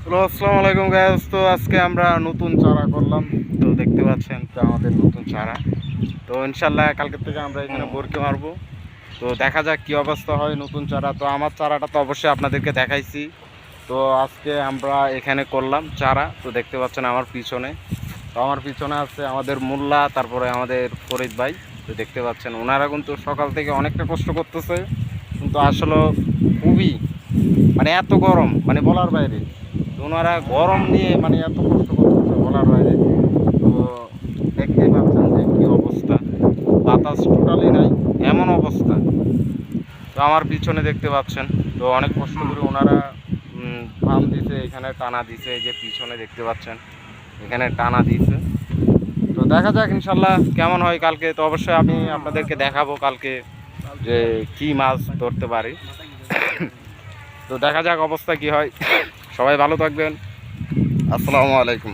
Hello, আসসালামু আলাইকুম guys. তো আজকে আমরা নতুন চারা করলাম। তো দেখতে পাচ্ছেন তো আমাদের নতুন চারা। তো ইনশাল্লাহ কালকে থেকে আমরা এখানে বরকে মারবো। তো দেখা যাক কি অবস্থা হয় নতুন চারা। তো আমার চারাটা তো অবশ্যই আপনাদেরকে দেখাইছি। তো আজকে আমরা এখানে করলাম চারা। তো দেখতে পাচ্ছেন আমার পিছনে। তো আমার পিছনে আছে আমাদের মোল্লা, তারপরে আমাদের ফরিদ ভাই। তো দেখতে পাচ্ছেন ওনারা কিন্তু সকাল থেকে অনেকটা কষ্ট করতেছে, কিন্তু আসলে খুবই এত গরম বলার বাইরে। তো ওনারা গরম নিয়ে এত কষ্ট করতেছে বলার বাইরে। তো দেখতেই পাচ্ছেন যে কী অবস্থা, বাতাস টোটালি নাই, এমন অবস্থা। তো আমার পিছনে দেখতে পাচ্ছেন তো অনেক কষ্ট করে ওনারা ফার্ম দিছে, এখানে টানা দিছে, এই যে পিছনে দেখতে পাচ্ছেন এখানে টানা দিছে। তো দেখা যাক ইনশাল্লাহ কেমন হয় কালকে। তো অবশ্যই আমি আপনাদেরকে দেখাবো কালকে যে কি মাছ ধরতে পারি। তো দেখা যাক অবস্থা কি হয়। সবাই ভালো থাকবেন। আসসালামু আলাইকুম।